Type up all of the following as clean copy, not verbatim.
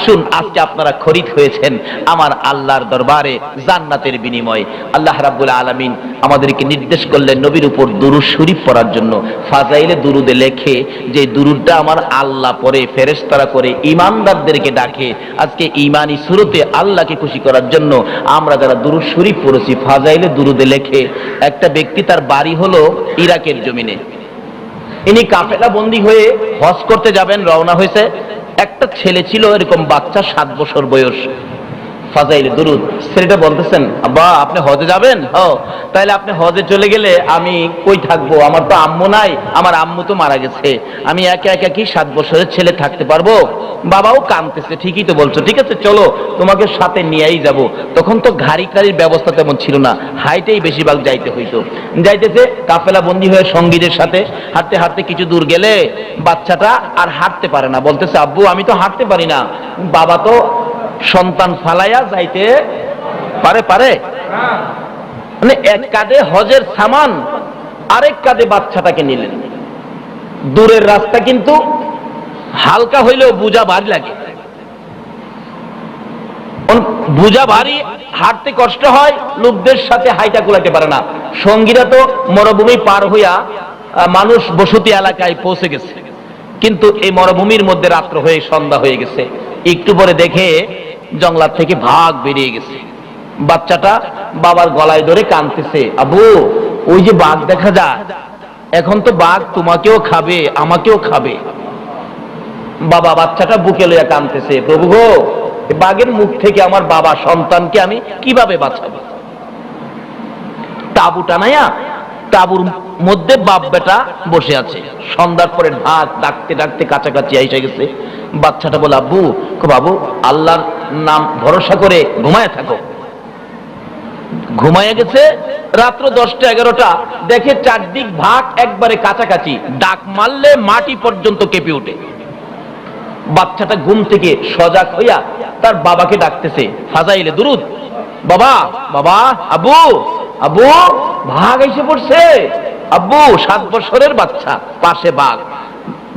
আসুন আজকে আপনারা খরিদ হয়েছেন আমার আল্লাহর দরবারে জান্নাতের বিনিময়ে। আল্লাহ রাব্বুল আলামিন আমাদেরকে নির্দেশ করলেন নবীর উপর দুরূদ শরীফ পড়ার জন্য। ফাজাইলে দুরুদে লেখে যে দুরুদটা আমার আল্লাহ পড়ে, ফেরেশতারা করে, ঈমানদারদেরকে ডাকে। আজকে ঈমানি সুরতে আল্লাহকে খুশি করার জন্য আমরা যারা দুরূদ শরীফ পড়েছি, ফাজাইলে দুরুদে লেখে একটা ব্যক্তি তার বাড়ি হলো ইরাকের জমিনে। ইনি কাফেলা বন্দী হয়ে হজ করতে যাবেন, রওনা হয়েছে। একটা ছেলে ছিল এরকম বাচ্চা, 7 বছর বয়স। ফাজাইলে দুরুদ, ছেলেটা বলতেছেন, আব্বা আপনি হজে যাবেন? তাহলে আপনি হজে চলে গেলে আমি কই থাকবো? আমার তো আম্মু নাই, আমার আম্মু তো মারা গেছে। আমি একা একা কি 7 বছরের ছেলে থাকতে পারবো? বাবাও কাঁদতেছে, ঠিকই তো বলছো, ঠিক আছে চলো তোমাকে সাথে নিয়েই যাব। তখন তো গাড়ি টাড়ির ব্যবস্থা তেমন ছিল না, হাইটেই বেশিরভাগ যাইতে হইতো। যাইতেছে কাফেলা বন্দী হয়ে সঙ্গীদের সাথে হাঁটতে হাঁটতে কিছু দূর গেলে বাচ্চাটা আর হাঁটতে পারে না, বলতেছে আব্বু আমি তো হাঁটতে পারি না। বাবা তো সন্তান ফালাইয়া যাইতে পারে মানে এক কাঁধে হজের সামান, আরেক কাঁধে বাচ্চাটাকে নিলেন। দূরের রাস্তা কিন্তু হালকা হইলেও বোঝা ভারী লাগে, বোঝা ভারী, হাঁটতে কষ্ট হয়, লোকদের সাথে হাইটা কুলাতে পারে না। সঙ্গীরা তো মরুভূমি পার হইয়া মানুষ বসতি এলাকায় পৌঁছে গেছে, কিন্তু এই মরুভূমির মধ্যে রাত্র হয়ে সন্ধ্যা হয়ে গেছে। একটু পরে দেখে জঙ্গলার থেকে বাঘ বেরিয়ে গেছে। বাচ্চাটা বাবার গলায় ধরে কাঁদতেছে, আবু ওই যে বাঘ দেখা যায়, এখন তো বাঘ তোমাকেও খাবে আমাকেও খাবে। বাবা বাচ্চাটা বুকে লইয়া কাঁদতেছে, প্রভু গো বাঘের মুখ থেকে আমার বাবা সন্তানকে আমি কিভাবে বাঁচাবো? তাবু টানাইয়া তাবুর মধ্যে বাপ বেটা বসে আছে। সন্ধ্যার পরে ঢাক ডাকতে ডাকতে কাছাকাছি এসে গেছে। বাচ্চাটা বলে, আব্বু বাবু আল্লাহর নাম ভরসা করে ঘুমায় থাকো। ঘুমায় গেছে। রাত্র 10টা 11টা দেখে চারদিক ভাগ একবারে কাছাকাছি, ডাক মারলে মাটি পর্যন্ত কেঁপে ওঠে। বাচ্চাটা ঘুম থেকে সজাগ হইয়া তার বাবাকে ডাকতেছে, ফাজাইলে দুরুদ, বাবা বাবা আব্বু আব্বু ভাগ এসে পড়ছে। আব্বু 7 বছরের বাচ্চা, পাশে বাঘ,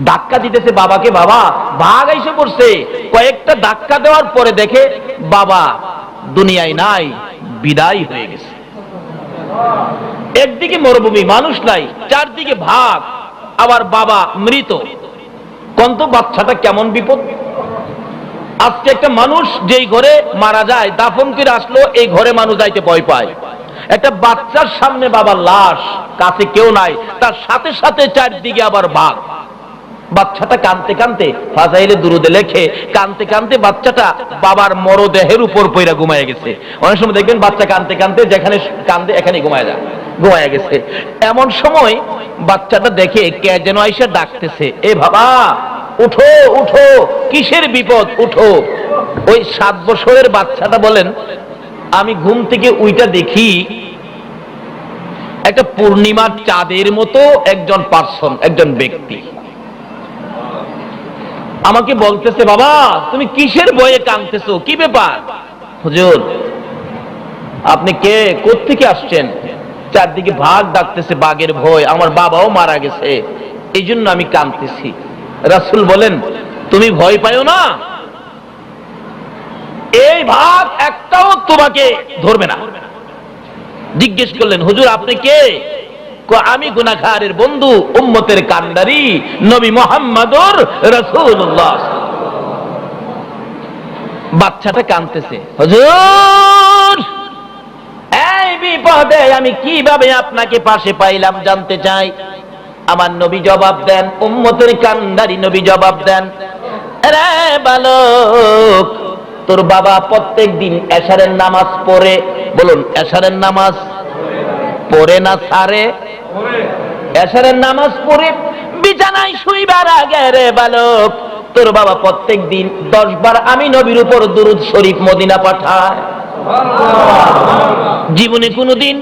ধাক্কা দিতেছে বাবাকে, বাবা ভাগ এসে পড়ছে। কয়েকটা ধাক্কা দেওয়ার পরে দেখে বাবা দুনিয়ায় নাই, বিদায় হয়ে গেছে। একদিকে মরুভূমি, মানুষ নাই, চারদিকে ভাগ, আবার বাবা মৃত। কন্ত বাচ্চাটা কেমন বিপদ। আজকে একটা মানুষ যেই ঘরে মারা যায়, দাফন করে আসলো, এই ঘরে মানুষ যাইতে ভয় পায়। একটা বাচ্চার সামনে বাবার লাশ, কাছে কেউ নাই, তার সাথে সাথে চারদিকে আবার বাঘ। বাচ্চাটা কাঁদতে কাঁদতে, ফাজাইলে দুরুদে লেখে, কাঁদতে কাঁদতে বাচ্চাটা বাবার মরদেহের উপর পইরা ঘুমায় গেছে। অনেক সময় দেখবেন বাচ্চা কাঁদতে কাঁদতে যেখানে কান্দে এখানে ঘুমায় গেছে। এমন সময় বাচ্চাটা দেখে কে যেন আইসা ডাকতেছে, এ বাবা উঠো উঠো, কিসের বিপদ, উঠো। ওই 7 বছরের বাচ্চাটা বলেন, আমি ঘুম থেকে উইটা দেখি একটা পূর্ণিমার চাঁদের মতো একজন পার্সন, একজন ব্যক্তি আমাকে বলতেছে, বাবা তুমি কিসের ভয়ে কাঁদতেছো, কি ব্যাপার? হুজুর আপনি কে, কোত্থেকে আসছেন? চারদিকে ভাগ ডাকতেছে, বাঘের ভয়, আমার বাবাও মারা গেছে, এই জন্য আমি কাঁদতেছি। রাসূল বলেন, তুমি ভয় পাইও না, এই ভাগ একটাও তোমাকে ধরবে না। জিজ্ঞেস করলেন, হুজুর আপনি কে? আমি গুনাহগারের বন্ধু, উম্মতের কান্ডারি নবী মুহাম্মদুর রাসূলুল্লাহ। বাচ্চাটা কাঁদতেছে, হুজুর এই বিপদে আমি কিভাবে আপনাকে পাশে পাইলাম জানতে চাই। আমার নবী জবাব দেন, উম্মতের কান্ডারি নবী জবাব দেন, রে বালক তোর বাবা প্রত্যেক দিন এশারের নামাজ পড়ে, বলুন এশারের নামাজ পড়ে না ছাড়ে? এশারের নামাজ পড়ে বিছানায় শুইবার আগে রে বালক তোর বাবা প্রত্যেক দিন 10 বার আমি নবীর উপর দুরূদ শরীফ মদিনা পাঠায়। জীবনে কোনদিন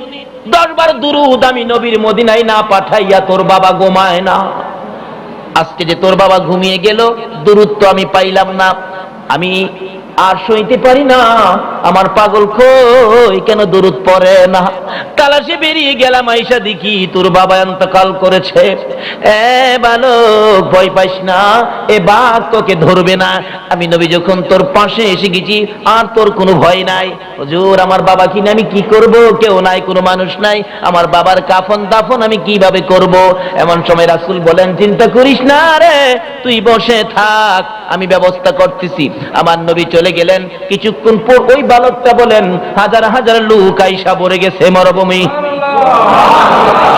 10 বার দুরূদ আমি নবীর মদিনায় না পাঠাইয়া তোর বাবা ঘুমায় না। আজকে যে তোর বাবা ঘুমিয়ে গেল, দুরূদ তো আমি পাইলাম না, আমি আর সইতে পারি না, আমার পাগল কই কেন দুরূদ পড়ে না। তালাশে বেরিয়ে গেলাম, আইসা দেখি তোর বাবা ইন্তেকাল করেছে। বালক ভয় পাইস না, এ বাঘ তোকে ধরবে না। আমি নবী যখন তোর পাশে এসে গেছি আর তোর কোনো ভয় নাই। হুজুর আমার বাবা কিনে আমি কি করব? কেউ নাই, কোনো মানুষ নাই, আমার বাবার কাফন দাফন আমি কিভাবে করব? এমন সময় রাসূল বলেন, চিন্তা করিস না রে, তুই বসে থাক, আমি ব্যবস্থা করতেছি। আমার নবী চলে গেলেন। কিছুক্ষণ পর ওই বালকটা বলেন, হাজার হাজার লোক আইসা ভরে গেছে মরুভূমি,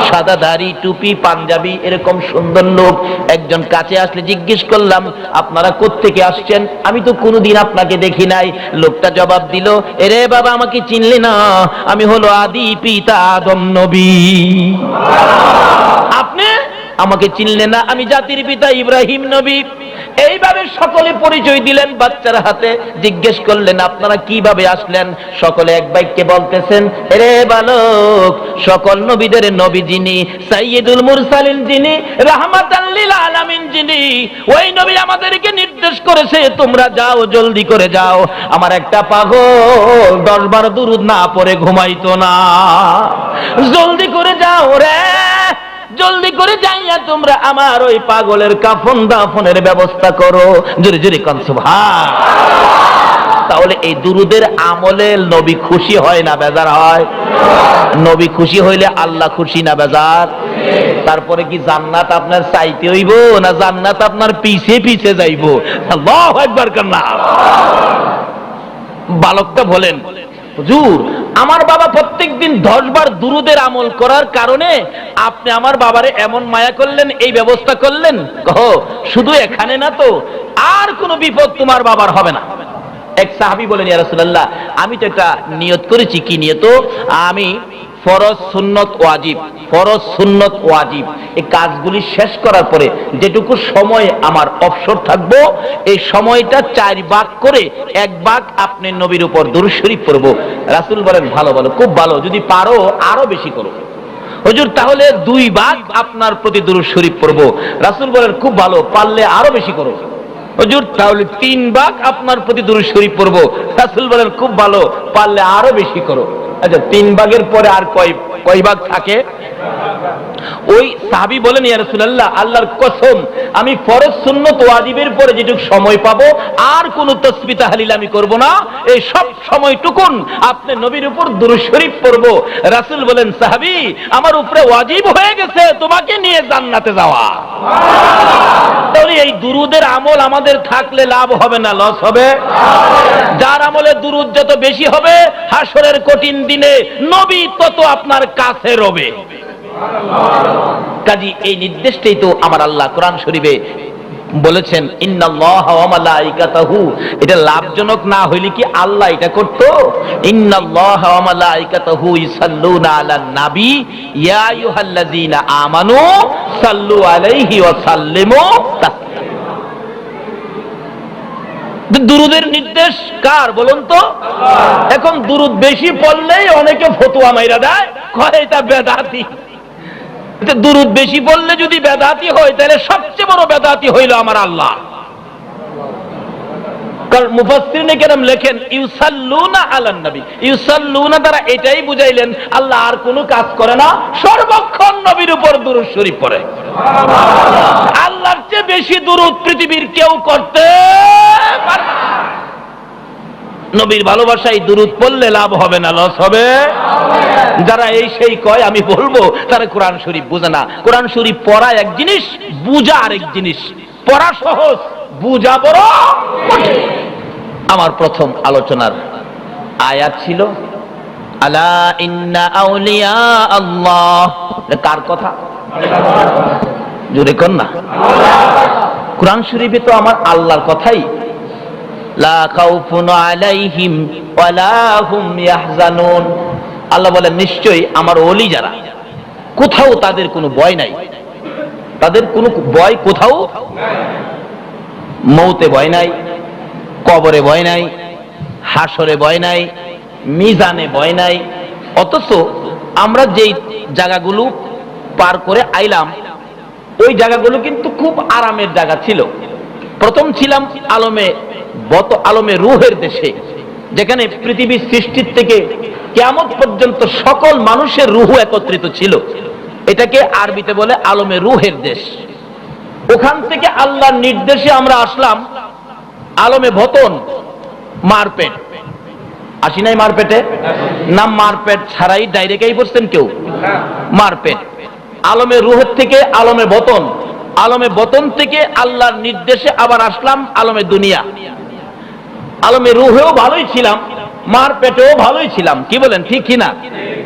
সাদা দাড়ি, টুপি, পাঞ্জাবি, এরকম সুন্দর লোক। একজন কাছে আসলে জিজ্ঞেস করলাম, আপনারা কোত্থেকে আসছেন? আমি তো কোনোদিন আপনাকে দেখি নাই। লোকটা জবাব দিল, এরে বাবা আমাকে চিনলি না? আমি হলো আদি পিতা আদম নবী। আপনি আমাকে চিনলেন না? আমি জাতির পিতা ইব্রাহিম নবী। এইভাবে সকলে পরিচয় দিলেন বাচ্চার হাতে। জিজ্ঞেস করলেন, আপনারা কিভাবে আসলেন? সকলে এক বাক্যে বলতেছেন, রে বালক, সকল নবীদের নবী যিনি, সাইয়্যিদুল মুরসালিন যিনি, রাহমাতাল লিল আলামিন যিনি, ওই নবী আমাদেরকে নির্দেশ করেছে, তোমরা যাও, জলদি করে যাও। আমার একটা পাগল 10 বার দুরূদ না পড়ে ঘুমাইতো না। জলদি করে যাও রে, জলদি করে যাইয়া তোমরা আমার ওই পাগলের কাফন দাফনের ব্যবস্থা করো। জোরে জোরে কোন সুবহান। তাহলে এই দুরুদের আমলে নবী খুশি হয় না বেজার হয়? নবী খুশি হইলে আল্লাহ খুশি না বেজার? তারপরে কি জান্নাত আপনার চাইতে হইব না জান্নাত আপনার পিছে পিছে যাইব? আল্লাহু আকবার কান্না। বালকটা বলেন, হুজুর আমার বাবা প্রত্যেকদিন 10 বার দুরুদের আমল করার কারণে আপনি আমার বাবারে এমন মায়া করলেন, এই ব্যবস্থা করলেন। কহো শুধু এখানে না তো, আর কোনো বিপদ তোমার বাবার হবে না। এক সাহাবী বলেন, ইয়া রাসূলুল্লাহ, আমি তো একটা নিয়ত করেছি। কি নিয়ত? আমি ফরজ সুন্নত ওয়াজিব, ফরজ সুন্নত ওয়াজিব এই কাজগুলি শেষ করার পরে যেটুকু সময় আমার অবসর থাকবো, এই সময়টা 4 ভাগ করে 1 ভাগ আপনি নবীর উপর দুরূদ শরীফ পড়বো। রাসূল বলেন, ভালো ভালো, খুব ভালো, যদি পারো আরো বেশি করো। হুজুর তাহলে 2 ভাগ আপনার প্রতি দুরূদ শরীফ পড়বো। রাসূল বলেন, খুব ভালো, পারলে আরো বেশি করো। হুজুর তাহলে 3 ভাগ আপনার প্রতি দুরূদ শরীফ পড়বো। রাসূল বলেন, খুব ভালো, পারলে আরো বেশি করো। আচ্ছা 3 ভাগের পরে আর কয় ভাগ থাকে? ওই সাহাবী বলেন, ইয়া রাসূলুল্লাহ, আল্লাহর কসম আমি ফরজ সুন্নত ওয়াজিবের পরে যেটুকু সময় পাবো আর কোন তাসবিহ তাহলিল আমি করব না, এই সব সময়টুকুন আপনি নবীর উপর দুরূদ শরীফ পড়ব। রাসূল বলেন, সাহাবী আমার উপরে ওয়াজিব হয়ে গেছে তোমাকে নিয়ে জান্নাতে যাওয়া। তাহলে এই দুরুদের আমল আমাদের থাকলে লাভ হবে না লস হবে? যার আমলে দুরুদ যত বেশি হবে, হাসরের কঠিন দিনে নবী তত আপনার কাছে রবে। কাজী এই নির্দেশটাই তো আমার আল্লাহ কোরআন শরীফে বলেছেন, ইন্নাল্লাহা ওয়া মালাইকাতাহু। এটা লাভজনক না হইলে কি আল্লাহ এটা করত? ইন্নাল্লাহা ওয়া মালাইকাতাহু ইউসাল্লুনা আলান নবী ইয়া আইয়ুহাল্লাযীনা আমানু সাল্লু আলাইহি ওয়া সাল্লিমু তাসলিমা। দুরুদের নির্দেশ কার বলুন তো? এখন দুরুদ বেশি পড়লেই অনেকে ফতোয়া মাইরা দেয়, কয় এটা বেদাতি। দুরুদ বেশি বললে যদি বেদাতি হয়, তাহলে সবচেয়ে বড় বেদাতি হইল আমার আল্লাহ। কারণ মুফাসসিরিনে কেরাম লেখেন, ইউসাল্লুনা আলান নবী, ইউসাল্লুনা দ্বারা এটাই বুঝাইলেন আল্লাহ আর কোনো কাজ করে না, সর্বক্ষণ নবীর উপর দুরূদ শরীফ পড়ে। আল্লাহর চেয়ে বেশি দুরূদ পৃথিবীর কেউ করতে পারে না। নবীর ভালোবাসায় দুরূদ পড়লে লাভ হবে না লস হবে? যারা এই সেই কয় আমি বলবো, তারা কোরআন শরীফ বুঝে না। কোরআন শরীফ পড়া এক জিনিস, বুঝা আরেক জিনিস। পড়া সহজ, বুঝা বড় কঠিন। আমার প্রথম আলোচনার আয়াত ছিল আলা ইন্না আউলিয়া আল্লাহ। কার কথা? জোরে কোন না। কোরআন শরীফে তো আমার আল্লাহর কথাই। লা খাউফুন আলাইহিম ওয়ালা হুম ইয়াহজানুন। আল্লাহ বলেন, নিশ্চয়ই আমার ওলি যারা, কোথাও তাদের কোনো ভয় নাই, তাদের কোনো ভয় কোথাও নাই। মৌতে ভয় নাই, কবরে ভয় নাই, হাসরে ভয় নাই, মিজানে ভয় নাই। অথচ আমরা যেই জায়গাগুলো পার করে আইলাম, ওই জায়গাগুলো কিন্তু খুব আরামের জায়গা ছিল। প্রথম ছিলাম আলমে রুহের দেশে, যেখানে পৃথিবীর সৃষ্টির থেকে কিয়ামত পর্যন্ত সকল মানুষের রুহু একত্রিত ছিল। এটাকে আরবিতে বলে আলমে রুহের দেশ। ওখান থেকে আল্লাহর নির্দেশে আমরা আসলাম আলমে বতন, মারপেট। আসি নাই মারপেটে? না, মারপেট ছাড়াই ডাইরেক্টই পড়ছেন কেউ? মারপেট। আলমে রুহের থেকে আলমে বতন, আলমে বতন থেকে আল্লাহর নির্দেশে আবার আসলাম আলমে দুনিয়া। আলমে রুহেও ভালোই ছিলাম, মারপেটেও ভালোই ছিলাম। কি বলেন, ঠিক কিনা?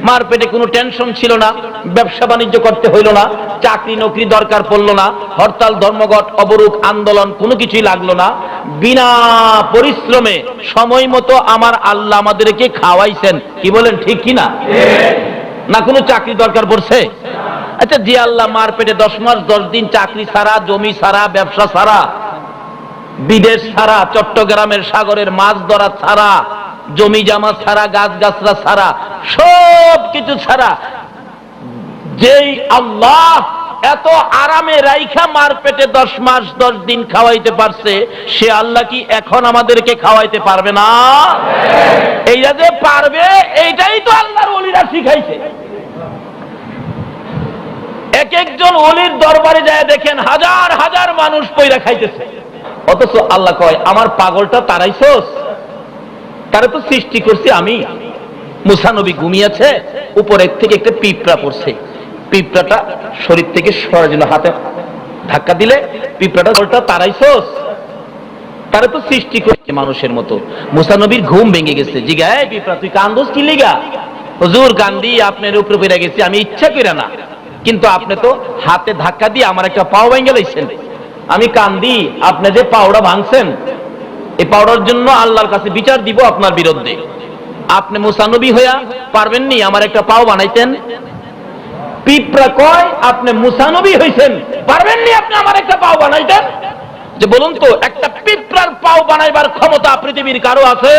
মারপেটে কোনো টেনশন ছিল না, ব্যবসা বাণিজ্য করতে হইল না, চাকরি নকরি দরকার পড়লো না, হরতাল ধর্মঘট অবরোধ আন্দোলন কোনো কিছুই লাগলো না। বিনা পরিশ্রমে সময় মতো আমার আল্লাহ আমাদেরকে খাওয়াইছেন। কি বলেন, ঠিক কিনা? না কোনো চাকরি দরকার পড়ছে? আচ্ছা, যে আল্লাহ মারপেটে 10 মাস 10 দিন চাকরি ছাড়া, জমি ছাড়া, ব্যবসা ছাড়া, বিদেশ ছাড়া, চট্টগ্রামের সাগরের মাছ ধরা ছাড়া, জমি জামা ছাড়া, গাছ গাছরা ছাড়া, সব কিছু ছাড়া যেই আল্লাহ এত আরামে রাইখা মারপেটে 10 মাস 10 দিন খাওয়াইতে পারছে, সে আল্লাহ কি এখন আমাদেরকে খাওয়াইতে পারবে না? এইটা যে পারবে, এইটাই তো আল্লাহর ওলিরা শিখাইছে। এক একজন ওলির দরবারে যায় দেখেন হাজার হাজার মানুষ পয়রা খাইতেছে, অথচ আল্লাহ কয় আমার পাগলটা তারাইছস, তারা তো সৃষ্টি করছি আমি। মুসা নবী ঘুমিয়েছে, উপরের থেকে একটা পিঁপড়া পড়ছে, পিঁপড়াটা শরীর থেকে সরার জন্য হাতে ধাক্কা দিলে পিঁপড়াটা পাগলটা তারাইছস, তারা তো সৃষ্টি করছে মানুষের মতো। মুসা নবীর ঘুম ভেঙে গেছে, জিগা এই পিঁপড়া তুই কান্দোস কি লিগা? হুজুর কান্দি আপনার উপরে পড়ে গেছি, আমি ইচ্ছা কইরা না, কিন্তু আপনি তো হাতে ধাক্কা দিয়ে আমার একটা পাও ভেঙে লাইছেন। আমি কান্দি, আপনি যে পাওড়া ভাঙছেন, এই পাওড়ার জন্য আল্লাহর কাছে বিচার দিব আপনার বিরুদ্ধে। আপনি মুসা নবী হইয়া পারবেননি আমার একটা পাও বানাইতেন? পিঁপড়া কয় আপনি মুসা নবী হইছেন, পারবেননি আপনি আমার একটা পাও বানাইতেন? যে বলুন তো, একটা পিঁপড়ার পাও বানাইবার ক্ষমতা পৃথিবীর কারো আছে?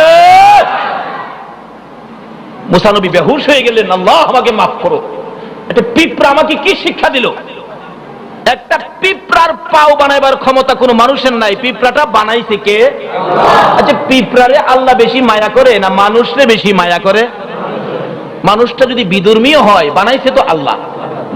মুসা নবী বেহুশ হয়ে গেলেন, আল্লাহ আমাকে মাফ করো, একটা পিঁপড়া আমাকে কি শিক্ষা দিল? একটা পিঁপড়ার পাও বানাইবার ক্ষমতা কোনো মানুষের নাই, পিঁপড়াটা বানাইছে কে? আচ্ছা, পিঁপড়ারে আল্লাহ বেশি মায়া করে না মানুষরে বেশি মায়া করে? মানুষটা যদি বিধর্মীয় হয় বানাইছে তো আল্লাহ,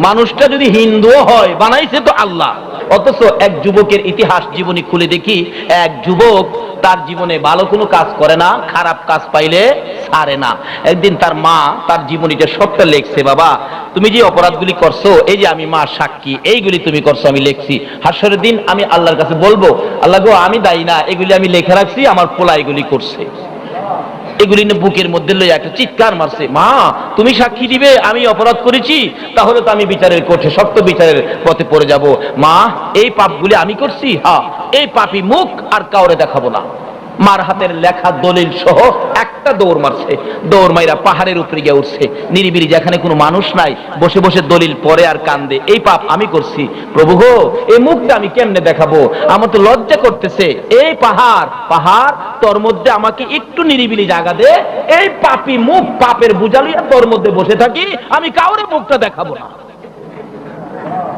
মানুষটা যদি হিন্দুও হয় বানাইছে তো আল্লাহ। অথচ এক যুবকের ইতিহাস জীবনী খুলে দেখি, এক যুবক তার জীবনে ভালো কোনো কাজ করে না, খারাপ কাজ পাইলে ছাড়ে না। একদিন তার মা তার জীবনীটা সবটা লেখছে, বাবা তুমি যে অপরাধগুলি করছো, এই যে আমি মা সাক্ষী, এইগুলি তুমি করছো আমি লিখছি, হাসরের দিন আমি আল্লাহর কাছে বলবো, আল্লাহ গো আমি দায়ী না, এগুলি আমি লেখা রাখছি, আমার পোলা এগুলি করছে। এগুলি বুকের মধ্যে লইয়া একটা চিৎকার মারছে, মা তুমি সাক্ষী দিবে আমি অপরাধ করেছি, তাহলে তো আমি বিচারের কোঠে শক্ত বিচারের পথে পড়ে যাব। মা এই পাপগুলি আমি করছি, হ্যাঁ, এই পাপী মুখ আর কাউরে দেখাবো না। মার হাতের লেখা দলিল সহ একটা দৌড় মারছে, দৌড় মাইরা পাহাড়ের উপরে গিয়ে উঠছে, নিরিবিলি যেখানে কোনো মানুষ নাই, বসে বসে দলিল পড়ে আর কান্দে, এই পাপ আমি করছি, প্রভু গো এই মুখটা আমি কেমনে দেখাবো, আমার তো লজ্জা করতেছে, এই পাহাড় পাহাড় তোর মধ্যে আমাকে একটু নিরিবিলি জায়গা দে, এই পাপী মুখ পাপের বোঝা লইয়া তোর মধ্যে বসে থাকি, আমি কাউরে মুখটা দেখাবো না।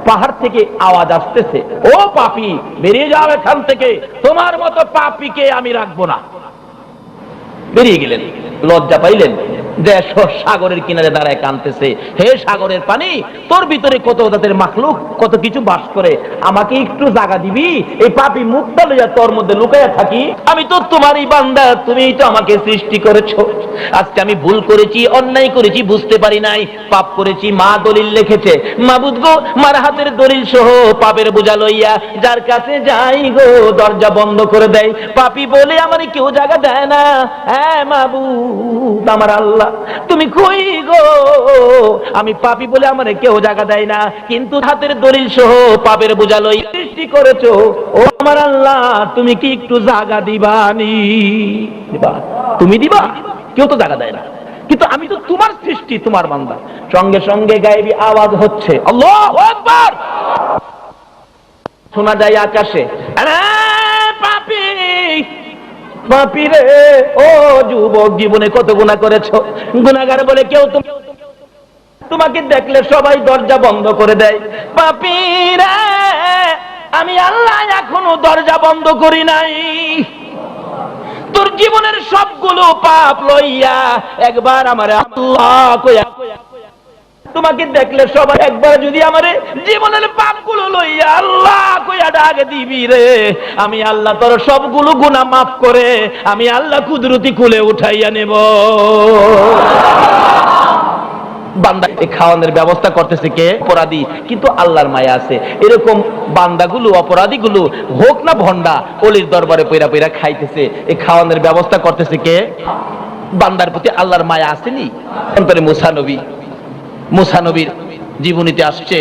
পাহাড় থেকে আওয়াজ আসতেছে, ও পাপী বেরিয়ে যাও এখান থেকে, তোমার মতো পাপীকে আমি রাখবো না। বেরিয়ে গেলেন, লজ্জা পাইলেন, যে সাগরের কিনারে দাঁড়ায় কাঁদতেছে, হে সাগরের পানি, তোর ভিতরে কত জাতের মাখলুক, কত কিছু বাস করে, আমাকে একটু জায়গা দিবি, এই পাপী মুখটা লইয়া তোর মধ্যে লুকাইয়া থাকি, আমি তো তোমারই বান্দা, তুমি তো আমাকে সৃষ্টি করেছো, আজকে আমি ভুল করেছি, অন্যায় করেছি, বুঝতে পারি নাই, পাপ করেছি। মা দলিল লিখেছে, মাবুদ গো মার হাতের দলিল সহ পাপের বোঝা লইয়া যার কাছে যাই গো দরজা বন্ধ করে দেয়, পাপী বলে আমার কেউ জায়গা দেয় না। হ্যাঁ মাবুদ আমার আল্লাহ তুমি কই গো, আমি পাপী বলে আমার কেউ জায়গা দেয় না, কিন্তু হাতের দলিল সহ পাপের বোঝা লইয়া সৃষ্টি করেছো, ও আমার আল্লাহ তুমি কি একটু জায়গা দিবানি? দিবা, তুমি দিবা, কেউ তো জায়গা দেয় না, কিন্তু আমি তো তোমার সৃষ্টি, তোমার বান্দা। সঙ্গে সঙ্গে গায়েবী আওয়াজ হচ্ছে, আল্লাহু আকবার, শোনা যায় আকাশে, পাপী পাপী রে, ও যুবক জীবনে কত গুনাহ করেছো, গুনাহগার বলে কেউ তোমাকে দেখলে সবাই দরজা বন্ধ করে দেয়, পাপী রে আমি আল্লাহ এখনো দরজা বন্ধ করি নাই, তোর জীবনের সবগুলো পাপ লইয়া একবার আমার আল্লাহ কইয়া, তোমাকে দেখলে সবাই একবার যদি আমার জীবনের পাপগুলো লইয়া আল্লাহ কইয়া ডাক দিবি রে, আমি আল্লাহ তোর সবগুলো গুনাহ মাফ করে আমি আল্লাহ কুদরতি কুলে উঠাইয়া নেব। বান্দা খাওয়ানোর ব্যবস্থা করতেছে কে? অপরাধী, কিন্তু আল্লাহর মায়া আছে। এরকম বান্দাগুলো অপরাধীগুলো হোক না ভন্ডা, অলির দরবারে পয়রা পয়রা খাইতেছে, এই খাওয়ানোর ব্যবস্থা করতেছে কে? বান্দার প্রতি আল্লাহর মায়া আসেনি? অন্তরে মুসা নবীর জীবনীতে আসছে,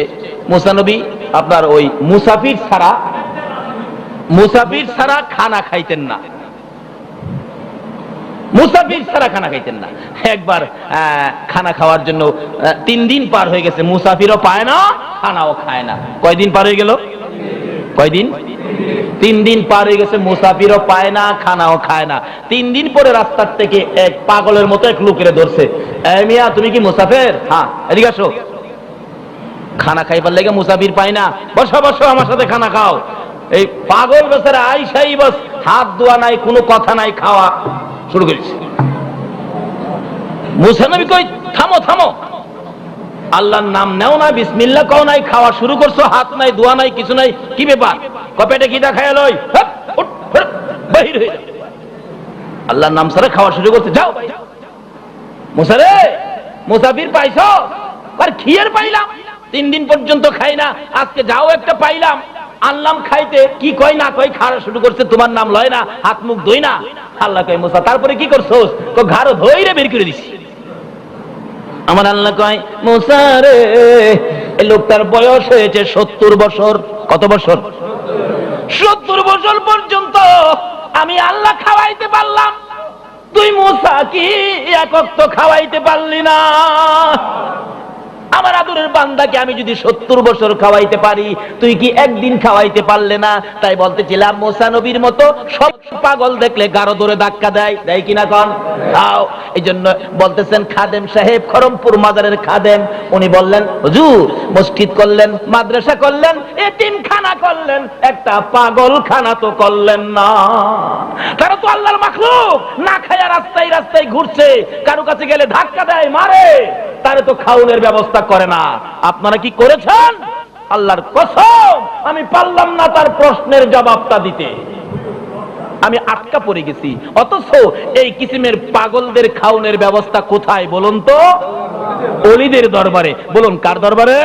মুসা নবী আপনার ওই মুসাফির ছাড়া খানা খাইতেন না, মুসাফির ছাড়া খানা খাইতেন না। একবার খানা খাওয়ার জন্য 3 দিন পার হয়ে গেছে, মুসাফিরও পায় না খানাও খায় না। কয়দিন পার হয়ে গেল? কয়দিন? 3 দিন পার হয়ে গেছে, মুসাফিরও পায় না খানাও খায় না। 3 দিন পরে রাস্তার থেকে এক পাগলের মতো এক লোকের ধরছে, এই মিয়া তুমি কি মুসাফির? হ্যাঁ, এদিকে আসো, খানা খাইবার লেগে মুসাফির পায় না, বসো বসো আমার সাথে খানা খাও। এই পাগল বেচারা আইসাই বস, হাত ধোয়া নাই, কোনো কথা নাই, খাওয়া শুরু করেছে। মুসা নবী কই থামো থামো, আল্লাহর নাম নেও না, বিসমিল্লাহ কও নাই, খাওয়া শুরু করছো, হাত নাই, দোয়া নাই, কিছু নাই, কি ব্যাপার? কপেটে খিদা খায় লই, বাহির হয়ে যাও। আল্লাহর নাম ছাড়া খাওয়া শুরু করছে, যাও মুসা রে, মুসাফির পাইছো? আর খিয়ের পাইলাম, 3 দিন পর্যন্ত খাই না, আজকে যাও একটা পাইলাম, আনলাম খাইতে, কি কয় না কয় খাওয়া শুরু করছে, তোমার নাম লয় না, হাত মুখ ধুই না। আল্লাহ কয় মুসা তারপরে কি করছোস? তো ঘাড় ধইরে বের করে দিছি। আমার আল্লাহ কয় মুসা রে, এই লোকটার বয়স হয়েছে 70 বছর। কত বছর? 70 বছর পর্যন্ত আমি আল্লাহ খাওয়াইতে পারলাম, তুই মুসা কি এক ওয়াক্ত খাওয়াইতে পারলি না? আমার আদরের বান্দাকে আমি যদি 70 বছর খাওয়াইতে পারি, তুই কি একদিন খাওয়াইতে পারলে না? তাই বলতেছিলাম মুসা নবীর মতো সব পাগল দেখলে গারো ধরে ধাক্কা দেয় কিনা কন? তাও এই জন্য বলতেছেন খাদেম সাহেব, খরমপুর মাজারের খাদেম, উনি বললেন হুজুর মসজিদ করলেন, মাদ্রাসা করলেন, এতিমখানা করলেন, একটা পাগল খানা তো করলেন না। তারা তো আল্লাহর মাখলুক, না খায়া রাস্তায় রাস্তায় ঘুরছে, কারো কাছে গেলে ধাক্কা দেয়, মারে, তারে তো খাওয়ানোর ব্যবস্থা করে না। আপনারা কি করেছেন? আল্লাহর কসম আমি পারলাম না তার প্রশ্নের জবাবটা দিতে, আমি আটকা পড়ে গেছি। অথচ এই কিসিমের পাগলদের খাওয়ানোর ব্যবস্থা কোথায় বলুন তো? ওলিদের দরবারে। বলুন কার দরবারে?